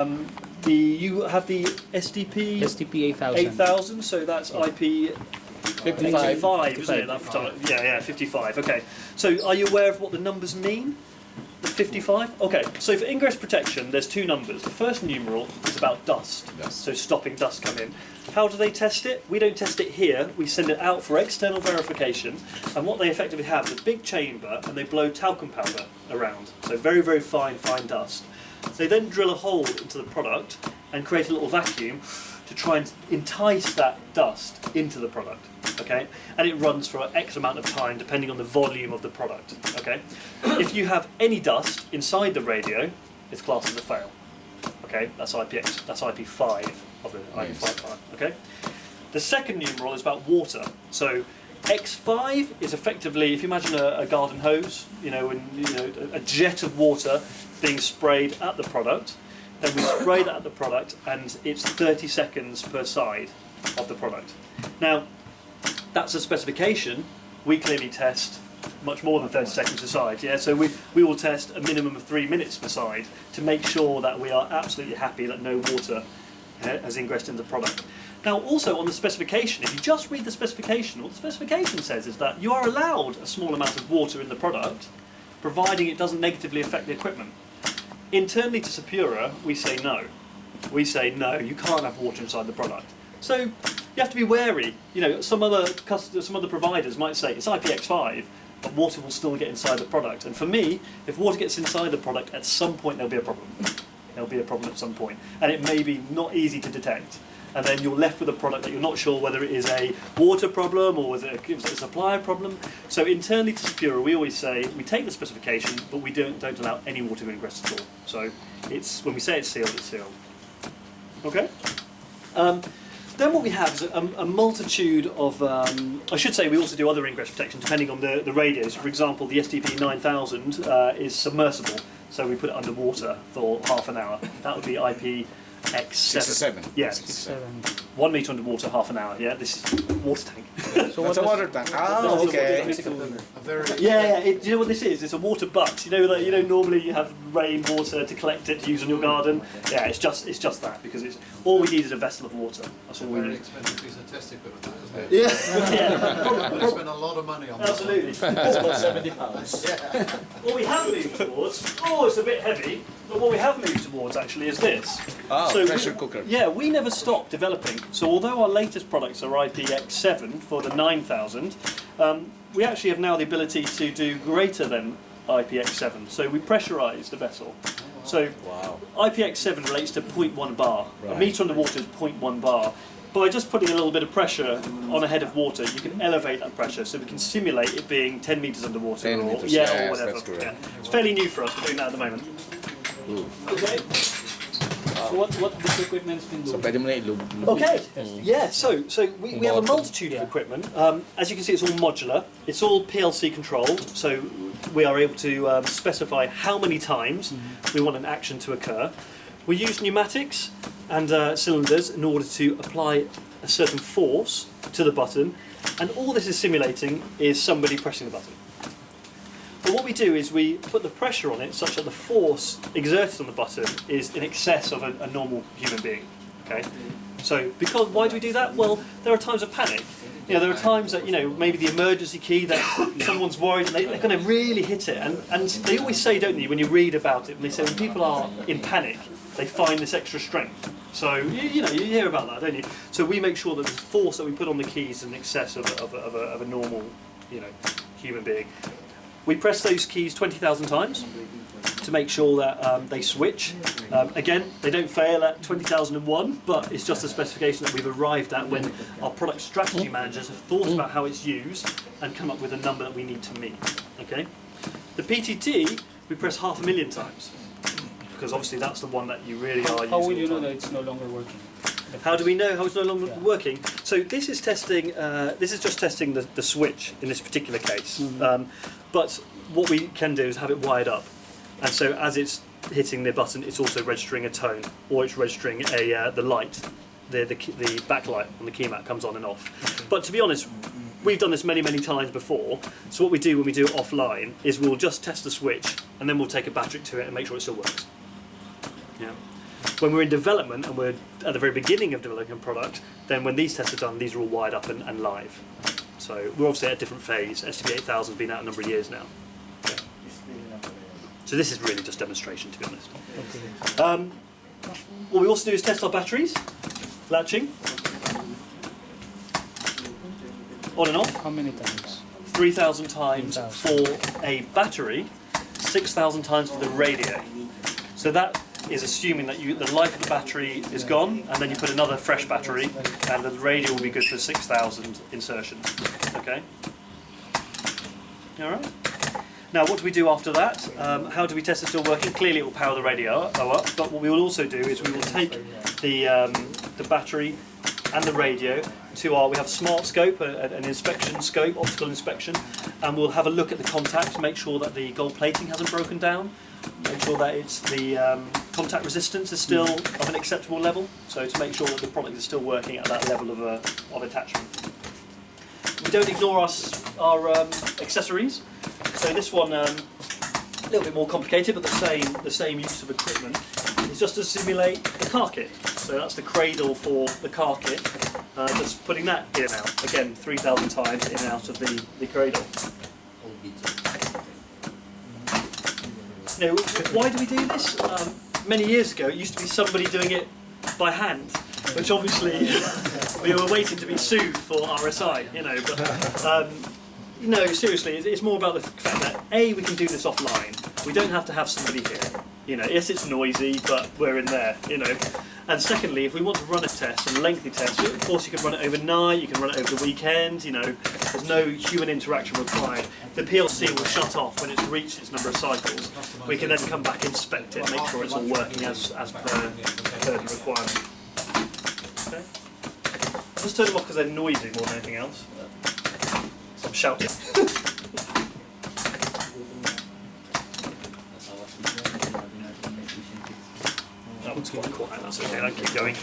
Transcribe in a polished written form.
You have the SDP SDP 8000. 8000, so that's IP 55, isn't it? Yeah, 55. Okay. So are you aware of what the numbers mean? The 55? Okay, so for ingress protection, there's two numbers. The first numeral is about dust, so stopping dust come in. How do they test it? We don't test it here, we send it out for external verification, and what they effectively have is a big chamber, and they blow talcum powder around, so very, very fine dust. They then drill a hole into the product and create a little vacuum to try and entice that dust into the product, okay? And it runs for X amount of time depending on the volume of the product, okay? If you have any dust inside the radio, it's classed as a fail, okay? That's IPX, that's IP5 of the IP55, okay? The second numeral is about water. So X5 is effectively, if you imagine a garden hose, a jet of water being sprayed at the product, then we spray that at the product, and it's 30 seconds per side of the product. Now, that's a specification. We clearly test much more than 30 seconds per side. Yeah, so we will test a minimum of 3 minutes per side to make sure that we are absolutely happy that no water has ingressed into the product. Now, also on the specification, if you just read the specification, what the specification says is that you are allowed a small amount of water in the product, providing it doesn't negatively affect the equipment. Internally to Sapura, we say no. We say no, you can't have water inside the product. So you have to be wary. Some other providers might say it's IPX5, but water will still get inside the product. And for me, if water gets inside the product, at some point there'll be a problem. There'll be a problem at some point, and it may be not easy to detect. And then you're left with a product that you're not sure whether it is a water problem or whether it's a supplier problem. So internally to Sapura, we always say we take the specification, but we don't allow any water to ingress at all. So when we say it's sealed, it's sealed. Okay. Then what we have is a multitude of, I should say we also do other ingress protection depending on the radios. For example, the SDP 9000 is submersible, so we put it underwater for half an hour. That would be IP X7. Yeah. 1 metre underwater, half an hour. Yeah, this is water tank. So that's a water tank. Ah, okay. Yeah. Do you know what this is? It's a water butt. Normally you have rainwater to collect it to use in your garden. Yeah, it's just that, because it's all we need is a vessel of water. That's all we need. Very expensive piece of test equipment, that, isn't it? Yeah. They spend a lot of money on that. Absolutely. It's about £70. Yeah. What we have moved towards, it's a bit heavy, but what we have moved towards actually is this. Pressure cooker. Yeah, we never stopped developing. So although our latest products are IPX7 for the 9000, we actually have now the ability to do greater than IPX7. So we pressurise the vessel. So IPX7 relates to 0.1 bar. A metre underwater is 0.1 bar. By just putting a little bit of pressure on a head of water, you can elevate that pressure, so we can simulate it being 10 metres underwater. 10 or metres, or whatever. That's correct. Yeah. It's fairly new for us. We're doing that at the moment. Okay. So what this equipment's been doing? So pwede mo na ilog. Okay, yeah, so we have a multitude of equipment. As you can see, it's all modular, it's all PLC controlled, so we are able to specify how many times we want an action to occur. We use pneumatics and cylinders in order to apply a certain force to the button, and all this is simulating is somebody pressing the button. But what we do is we put the pressure on it such that the force exerted on the button is in excess of a normal human being. Okay, so why do we do that? Well, there are times of panic. There are times that maybe the emergency key that someone's worried and they're going to really hit it, and they always say, don't they, when you read about it, and they say when people are in panic, they find this extra strength. So you hear about that, don't you? So we make sure that the force that we put on the keys is in excess of a normal human being. We press those keys 20,000 times to make sure that they switch. Again, they don't fail at 20,001, but it's just a specification that we've arrived at when our product strategy managers have thought about how it's used and come up with a number that we need to meet. Okay. The PTT we press 500,000 times, because obviously that's the one that you really are using. How will you know that it's no longer working? How do we know how it's no longer working? So this is testing. This is just testing the switch in this particular case. But what we can do is have it wired up, and so as it's hitting the button, it's also registering a tone, or it's registering the light, the backlight on the key mat comes on and off. But to be honest, we've done this many times before. So what we do when we do it offline is we'll just test the switch, and then we'll take a battery to it and make sure it still works. Yeah. When we're in development and we're at the very beginning of developing a product, then when these tests are done, these are all wired up and live. So we're obviously at a different phase. STB8000 has been out a number of years now. So this is really just demonstration, to be honest. What we also do is test our batteries, latching, on and off. How many times? 3,000 times for a battery, 6,000 times for the radio. So that is assuming that the life of the battery is gone, and then you put another fresh battery, and the radio will be good for 6,000 insertions. Okay? All right. Now, what do we do after that? How do we test it's still working? Clearly, it will power the radio up. But what we will also do is we will take the battery and the radio to we have a smart scope, an inspection scope, optical inspection, and we'll have a look at the contacts, make sure that the gold plating hasn't broken down, make sure that the contact resistance is still of an acceptable level, so to make sure that the product is still working at that level of attachment. We don't ignore our accessories. So this one, a little bit more complicated, but the same use of equipment. It's just to simulate the car kit. So that's the cradle for the car kit. Just putting that in and out. Again, 3,000 times in and out of the cradle. Now, why do we do this? Many years ago, it used to be somebody doing it by hand, which obviously we were waiting to be sued for RSI, you know. But no, seriously, it's more about the fact that A, we can do this offline. We don't have to have somebody here. You know, yes, it's noisy, but we're in there. You know. And secondly, if we want to run a test, a lengthy test, of course you can run it overnight, you can run it over the weekend, you know, there's no human interaction required. The PLC will shut off when it's reached its number of cycles. We can then come back, inspect it, make sure it's all working as per the requirement. Okay. I'll just turn them off because they're noisy more than anything else. So I'm shouting. That one's quite quiet, that's okay, I keep going.